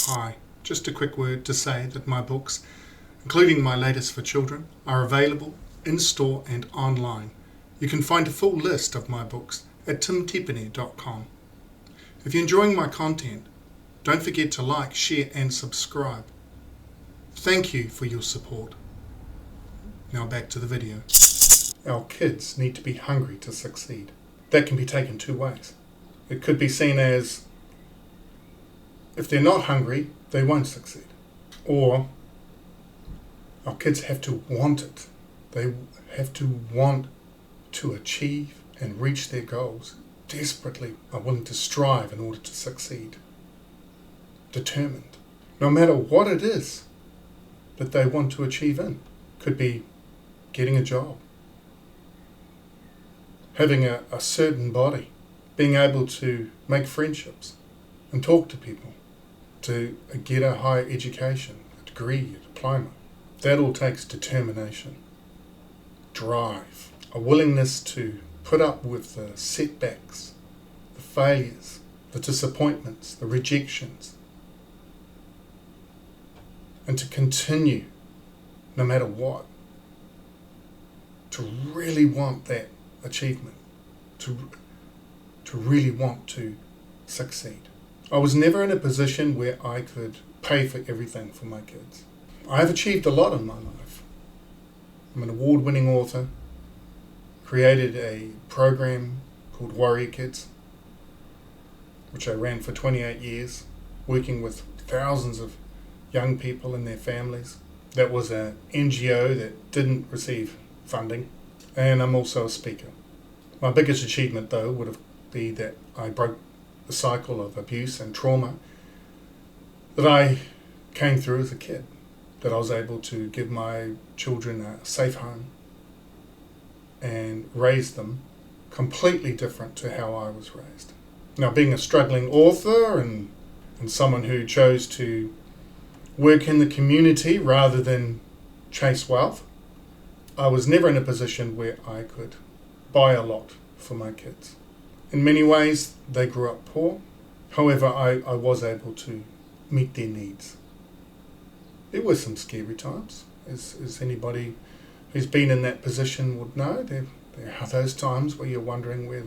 Hi, just a quick word to say that my books, including my latest for children, are available in-store and online. You can find a full list of my books at tipene.com. If you're enjoying my content, don't forget to like, share and subscribe. Thank you for your support. Now back to the video. Our kids need to be hungry to succeed. That can be taken two ways. It could be seen as, if they're not hungry, they won't succeed. Or our kids have to want it. They have to want to achieve and reach their goals. Desperately are willing to strive in order to succeed. Determined. No matter what it is that they want to achieve in. Could be getting a job, having a certain body, being able to make friendships and talk to people, to get a higher education, a degree, a diploma. That all takes determination, drive, a willingness to put up with the setbacks, the failures, the disappointments, the rejections, and to continue no matter what, to really want that achievement, to really want to succeed. I was never in a position where I could pay for everything for my kids. I have achieved a lot in my life. I'm an award-winning author, created a program called Warrior Kids, which I ran for 28 years, working with thousands of young people and their families. That was an NGO that didn't receive funding, and I'm also a speaker. My biggest achievement, though, would be that I broke the cycle of abuse and trauma that I came through as a kid, that I was able to give my children a safe home and raise them completely different to how I was raised. Now, being a struggling author and someone who chose to work in the community rather than chase wealth, I was never in a position where I could buy a lot for my kids. In many ways, they grew up poor. However, I was able to meet their needs. There were some scary times, as anybody who's been in that position would know. There are those times where you're wondering where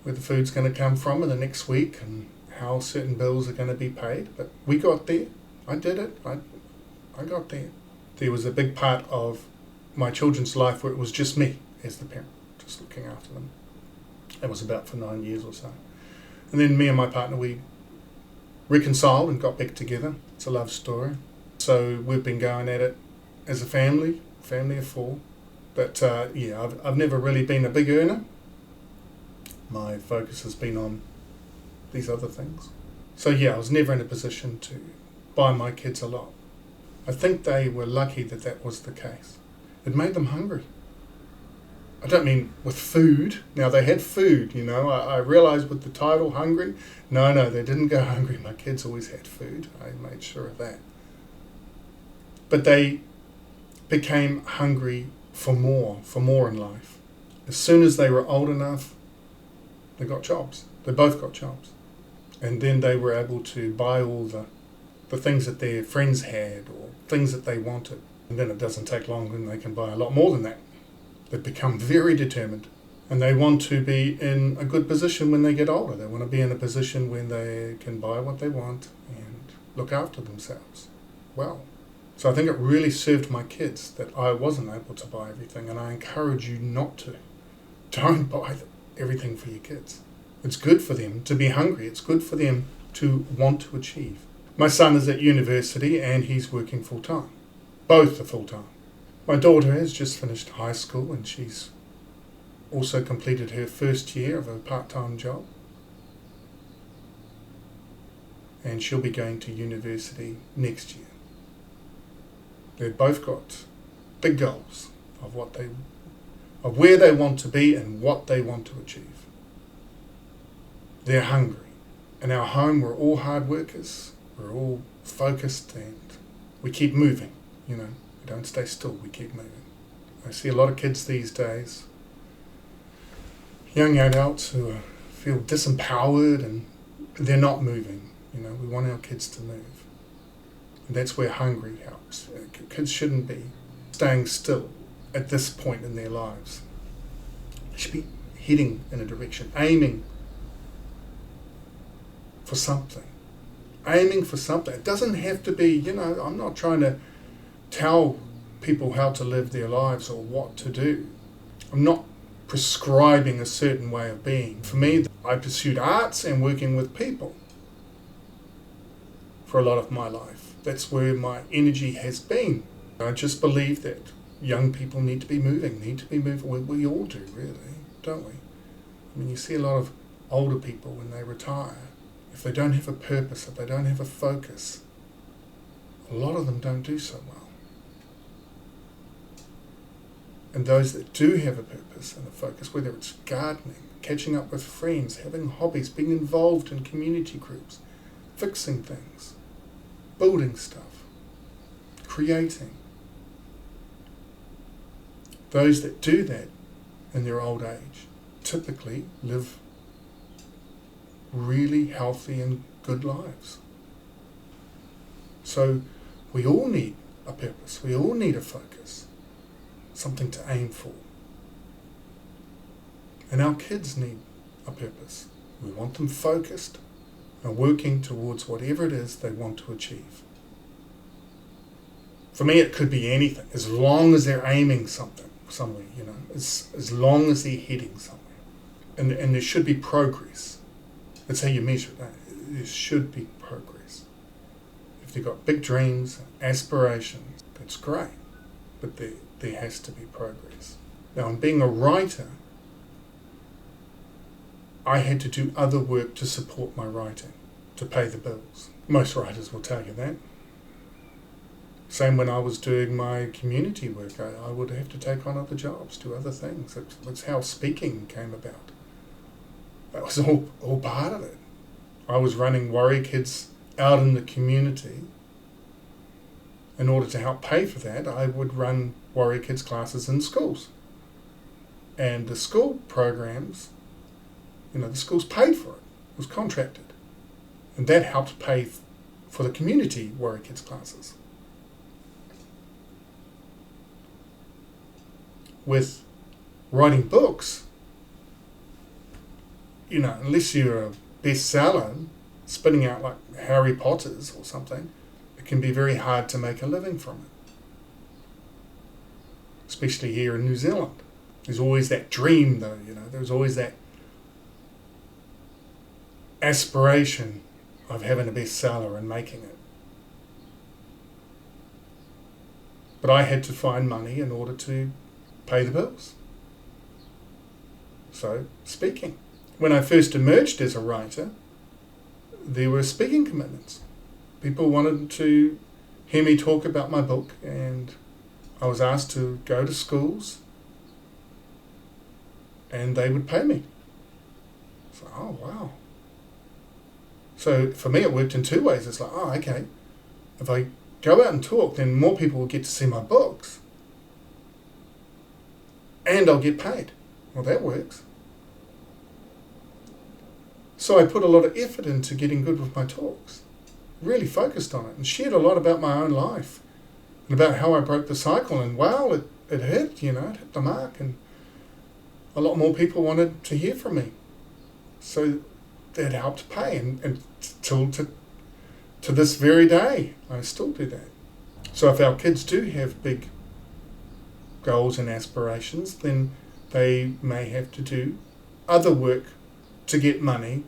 the food's going to come from in the next week and how certain bills are going to be paid. But we got there. I did it. I got there. There was a big part of my children's life where it was just me as the parent, just looking after them. That was about for 9 years or so. And then me and my partner, we reconciled and got back together. It's a love story. So we've been going at it as a family of four. But I've never really been a big earner. My focus has been on these other things. So I was never in a position to buy my kids a lot. I think they were lucky that was the case. It made them hungry. I don't mean with food. Now, they had food, I realised with the title, hungry. No, they didn't go hungry. My kids always had food. I made sure of that. But they became hungry for more in life. As soon as they were old enough, they got jobs. They both got jobs. And then they were able to buy all the things that their friends had or things that they wanted. And then it doesn't take long and they can buy a lot more than that. They become very determined and they want to be in a good position when they get older. They want to be in a position when they can buy what they want and look after themselves well. So I think it really served my kids that I wasn't able to buy everything, and I encourage you not to. Don't buy everything for your kids. It's good for them to be hungry. It's good for them to want to achieve. My son is at university and he's working full-time. Both are full-time. My daughter has just finished high school and she's also completed her first year of a part-time job. And she'll be going to university next year. They've both got big goals of where they want to be and what they want to achieve. They're hungry. In our home, we're all hard workers. We're all focused and we keep moving, We don't stay still, we keep moving. I see a lot of kids these days, young adults who feel disempowered and they're not moving. We want our kids to move. And that's where hungry helps. Kids shouldn't be staying still at this point in their lives. They should be heading in a direction, aiming for something. Aiming for something. It doesn't have to be, I'm not trying to tell people how to live their lives or what to do. I'm not prescribing a certain way of being. For me, I pursued arts and working with people for a lot of my life. That's where my energy has been. I just believe that young people need to be moving. We all do, really, don't we? I mean, you see a lot of older people when they retire. If they don't have a purpose, if they don't have a focus, a lot of them don't do so well. And those that do have a purpose and a focus, whether it's gardening, catching up with friends, having hobbies, being involved in community groups, fixing things, building stuff, creating. Those that do that in their old age typically live really healthy and good lives. So we all need a purpose, we all need a focus, something to aim for. And our kids need a purpose. We want them focused and working towards whatever it is they want to achieve. For me, it could be anything, as long as they're aiming somewhere, as long as they're heading somewhere. And there should be progress. That's how you measure that. There should be progress. If they've got big dreams, aspirations, that's great. But there has to be progress. Now, in being a writer, I had to do other work to support my writing, to pay the bills. Most writers will tell you that. Same when I was doing my community work. I would have to take on other jobs, do other things. That's how speaking came about. That was all part of it. I was running Warrior Kids out in the community. In order to help pay for that, I would run Warrior Kids classes in schools. And the school programs, the schools paid for it. It was contracted. And that helped pay for the community Warrior Kids classes. With writing books, unless you're a bestseller, spinning out like Harry Potter's or something, it can be very hard to make a living from it. Especially here in New Zealand. There's always that dream though, there's always that aspiration of having a bestseller and making it. But I had to find money in order to pay the bills. So, speaking. When I first emerged as a writer, there were speaking commitments. People wanted to hear me talk about my book, and I was asked to go to schools and they would pay me. So, oh wow. So for me it worked in two ways. It's like, oh okay, if I go out and talk, then more people will get to see my books. And I'll get paid. Well, that works. So I put a lot of effort into getting good with my talks. Really focused on it and shared a lot about my own life and about how I broke the cycle. And wow, it hit, it hit the mark. And a lot more people wanted to hear from me. So that helped pay. And till to this very day, I still do that. So if our kids do have big goals and aspirations, then they may have to do other work to get money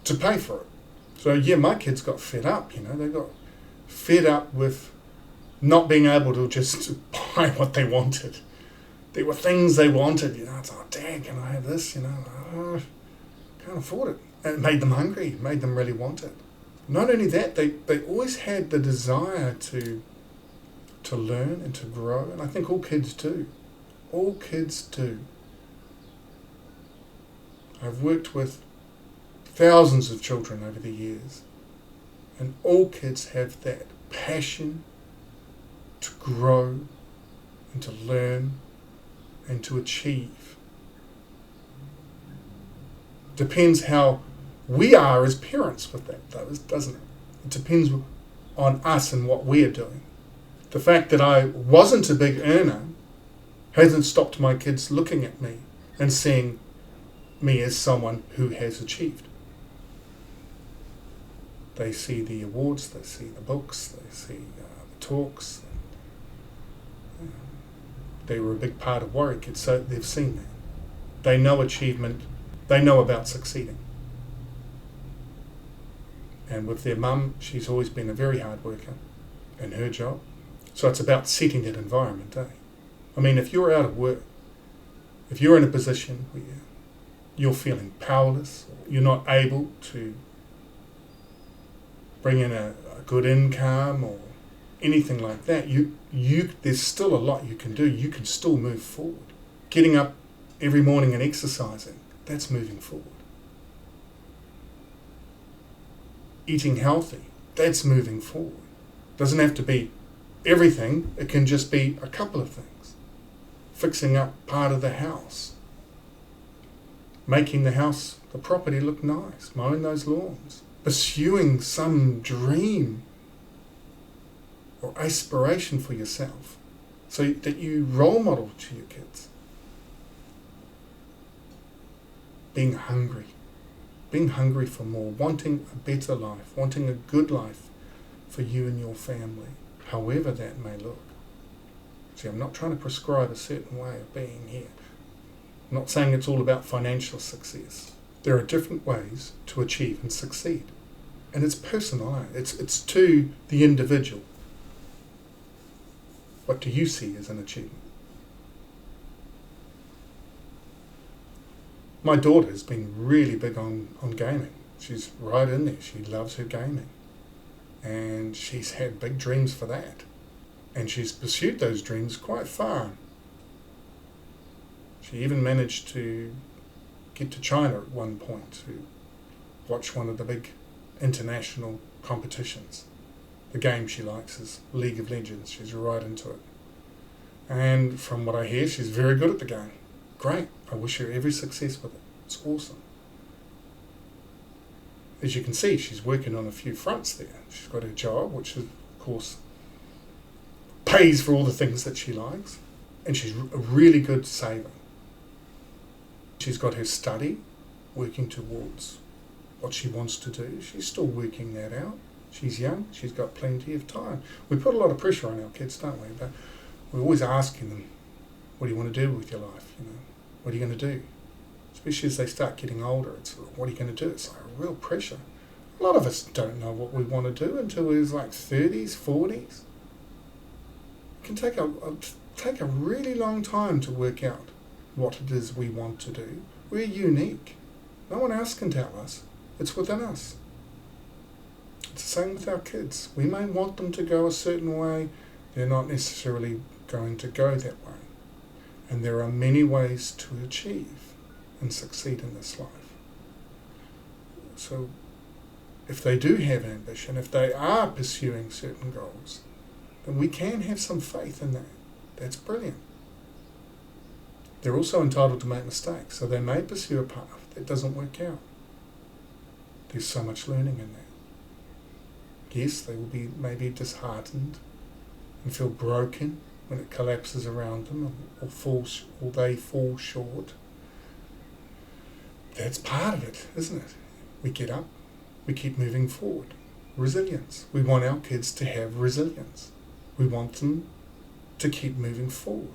to pay for it. So yeah, my kids got fed up, they got fed up with not being able to just buy what they wanted. There were things they wanted, it's like, Dad, can I have this? Oh, can't afford it. And it made them hungry, it made them really want it. Not only that, they always had the desire to learn and to grow, and I think all kids do. All kids do. I've worked with thousands of children over the years, and all kids have that passion to grow and to learn and to achieve. Depends how We are as parents with that, though, doesn't it? It depends on us and what we are doing. The fact that I wasn't a big earner hasn't stopped my kids looking at me and seeing me as someone who has achieved. They see the awards, they see the books, they see the talks. They were a big part of Warrior Kids, so they've seen that. They know achievement, they know about succeeding. And with their mum, she's always been a very hard worker in her job. So it's about setting that environment, eh? I mean, if you're out of work, if you're in a position where you're feeling powerless, you're not able to bring in a good income or anything like that, there's still a lot you can do. You can still move forward. Getting up every morning and exercising, that's moving forward. Eating healthy, that's moving forward. Doesn't have to be everything, it can just be a couple of things. Fixing up part of the house, making the house, the property look nice, mowing those lawns, pursuing some dream or aspiration for yourself so that you role model to your kids. Being hungry for more, wanting a better life, wanting a good life for you and your family, however that may look. See, I'm not trying to prescribe a certain way of being here. I'm not saying it's all about financial success. There are different ways to achieve and succeed. And it's personal, it's to the individual. What do you see as an achievement? My daughter's been really big on gaming. She's right in there. She loves her gaming. And she's had big dreams for that. And she's pursued those dreams quite far. She even managed to get to China at one point to watch one of the big international competitions. The game she likes is League of Legends. She's right into it. And from what I hear, she's very good at the game. Great. I wish her every success with it. It's awesome. As you can see, she's working on a few fronts there. She's got her job, which is, of course, pays for all the things that she likes. And she's a really good saver. She's got her study, working towards what she wants to do. She's still working that out. She's young. She's got plenty of time. We put a lot of pressure on our kids, don't we? But we're always asking them, what do you want to do with your life? You know, what are you going to do? Especially as they start getting older, it's what are you going to do? It's like a real pressure. A lot of us don't know what we want to do until we're like 30s, 40s. It can take a really long time to work out what it is we want to do. We're unique. No one else can tell us. It's within us. It's the same with our kids. We may want them to go a certain way. They're not necessarily going to go that way. And there are many ways to achieve and succeed in this life. So if they do have ambition, if they are pursuing certain goals, then we can have some faith in that. That's brilliant. They're also entitled to make mistakes, so they may pursue a path that doesn't work out. There's so much learning in that. Yes, they will be maybe disheartened and feel broken when it collapses around them or they fall short. That's part of it, isn't it? We get up, we keep moving forward. Resilience. We want our kids to have resilience. We want them to keep moving forward.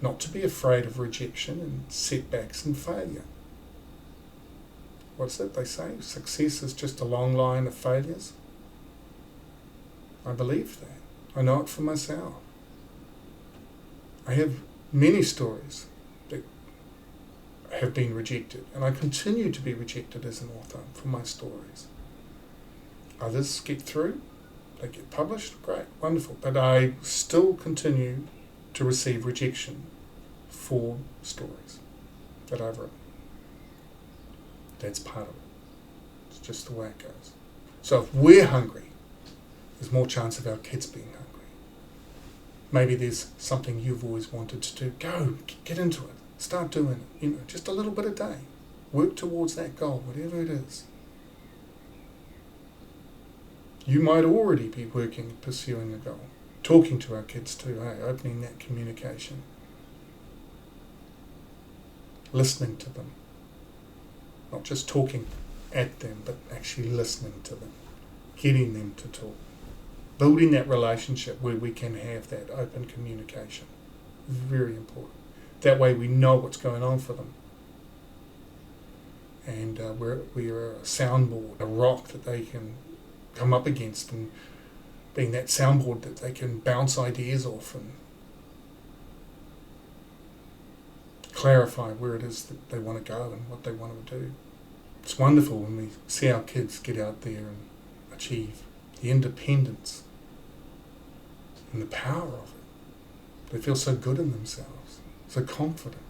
Not to be afraid of rejection and setbacks and failure. What's it they say? Success is just a long line of failures. I believe that. I know it for myself. I have many stories that have been rejected, and I continue to be rejected as an author for my stories. Others get through, they get published, great, wonderful, but I still continue to receive rejection for stories that I've written. That's part of it. It's just the way it goes. So if we're hungry, there's more chance of our kids being hungry. Maybe there's something you've always wanted to do. Go, get into it. Start doing it. Just a little bit a day. Work towards that goal, whatever it is. You might already be pursuing a goal. Talking to our kids too, opening that communication. Listening to them. Not just talking at them, but actually listening to them. Getting them to talk. Building that relationship where we can have that open communication. Very important. That way we know what's going on for them. And we're a soundboard, a rock that they can come up against, and being that soundboard that they can bounce ideas off and clarify where it is that they want to go and what they want to do. It's wonderful when we see our kids get out there and achieve the independence and the power of it. They feel so good in themselves, so confident.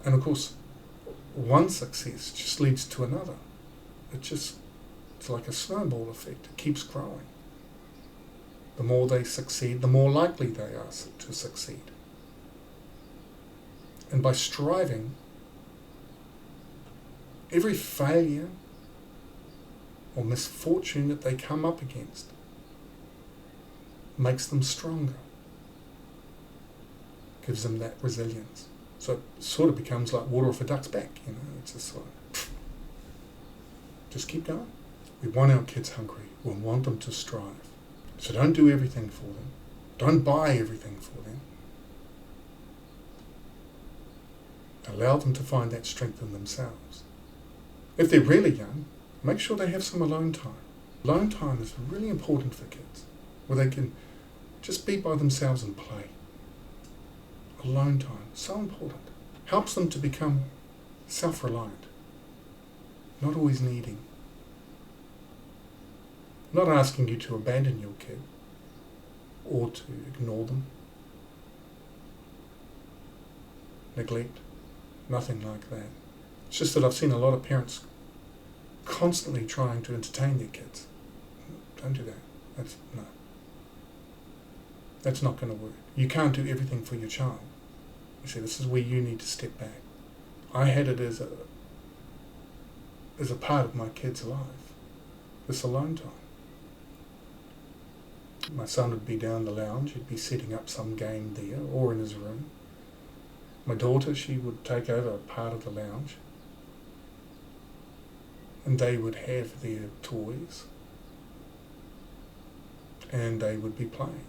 And of course, one success just leads to another. It's like a snowball effect. It keeps growing. The more they succeed, the more likely they are to succeed. And by striving, every failure or misfortune that they come up against makes them stronger, gives them that resilience. So it sort of becomes like water off a duck's back, it's just like, just keep going. We want our kids hungry. We want them to strive. So don't do everything for them. Don't buy everything for them. Allow them to find that strength in themselves. If they're really young, make sure they have some alone time. Alone time is really important for kids, where they can just be by themselves and play. Alone time, so important. Helps them to become self-reliant, not always needing. Not asking you to abandon your kid or to ignore them, neglect, nothing like that. It's just that I've seen a lot of parents constantly trying to entertain their kids. Don't do that. That's not going to work. You can't do everything for your child. You see, this is where you need to step back. I had it as a part of my kid's life, this alone time. My son would be down the lounge, he'd be setting up some game there or in his room. My daughter, she would take over a part of the lounge, and they would have their toys and they would be playing.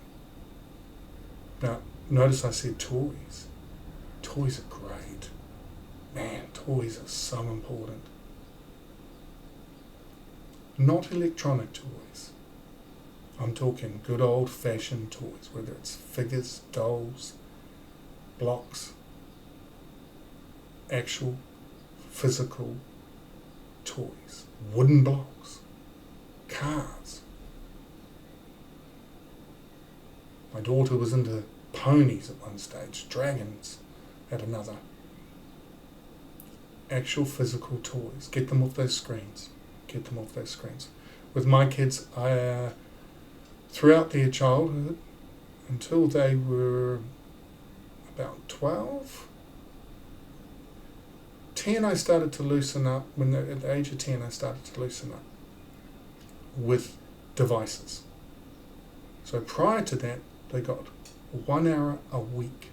Now, notice I said toys. Toys are great. Man, toys are so important. Not electronic toys. I'm talking good old-fashioned toys, whether it's figures, dolls, blocks, actual physical toys, wooden blocks, cars. My daughter was into ponies at one stage, dragons at another. Actual physical toys. Get them off those screens. Get them off those screens. With my kids, throughout their childhood, until they were about 12, 10 I started to loosen up. At the age of 10 I started to loosen up with devices. So prior to that, they got 1 hour a week.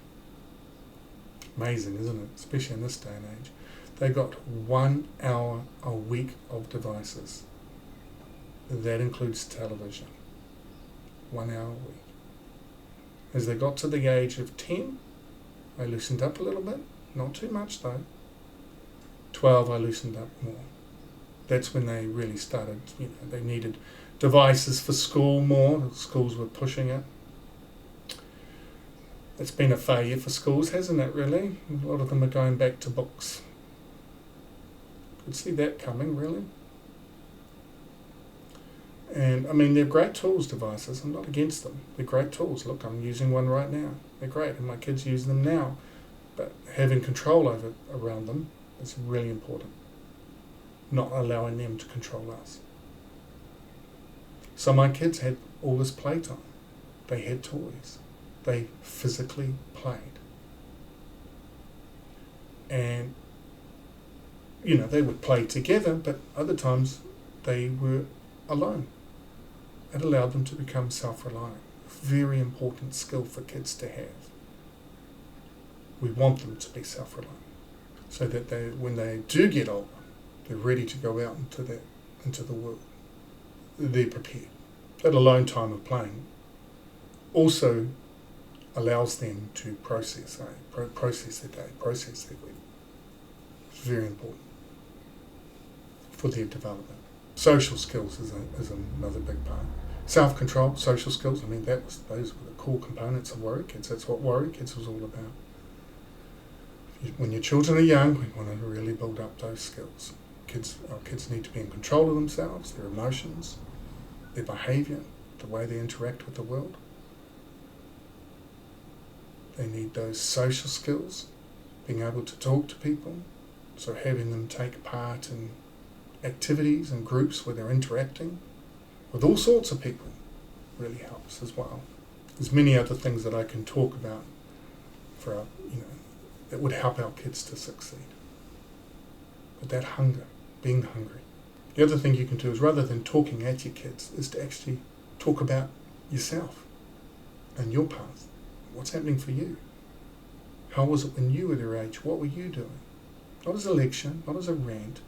Amazing, isn't it? Especially in this day and age. They got 1 hour a week of devices. That includes television. 1 hour a week. As they got to the age of 10, I loosened up a little bit. Not too much though. 12, I loosened up more. That's when they really started, they needed devices for school more. The schools were pushing it. It's been a failure for schools, hasn't it, really? A lot of them are going back to books. Could see that coming, really. And, I mean, they're great tools, devices. I'm not against them. They're great tools. Look, I'm using one right now. They're great, and my kids use them now. But having control around them is really important. Not allowing them to control us. So my kids had all this playtime. They had toys. They physically played. And they would play together, but other times they were alone. It allowed them to become self-reliant. Very important skill for kids to have. We want them to be self-reliant, so that when they do get older, they're ready to go out into the world. They're prepared. That alone time of playing also allows them to process their day, process their week. It's very important for their development. Social skills is another big part. Self-control, social skills, those were the core components of Warrior Kids. That's what Warrior Kids was all about. When your children are young, we want to really build up those skills. Our kids need to be in control of themselves, their emotions, their behaviour, the way they interact with the world. They need those social skills, being able to talk to people, so having them take part in activities and groups where they're interacting with all sorts of people really helps as well. There's many other things that I can talk about that would help our kids to succeed. But that hunger, being hungry. The other thing you can do is, rather than talking at your kids, is to actually talk about yourself and your path. What's happening for you? How was it when you were their age? What were you doing? Not as a lecture, not as a rant,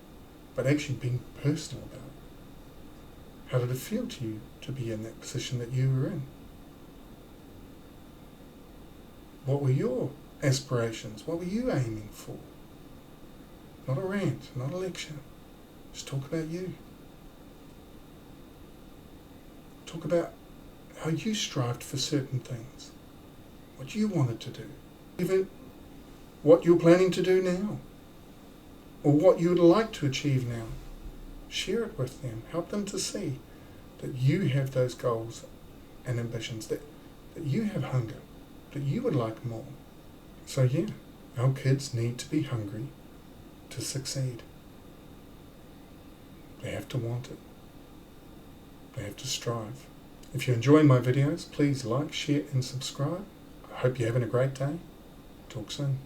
but actually being personal about it. How did it feel to you to be in that position that you were in? What were your aspirations? What were you aiming for? Not a rant, not a lecture. Just talk about you. Talk about how you strived for certain things. What you wanted to do. Even what you're planning to do now. Or what you would like to achieve now. Share it with them. Help them to see that you have those goals and ambitions, that you have hunger, that you would like more. So yeah, our kids need to be hungry to succeed. They have to want it. They have to strive. If you're enjoying my videos, please like, share and subscribe. I hope you're having a great day. Talk soon.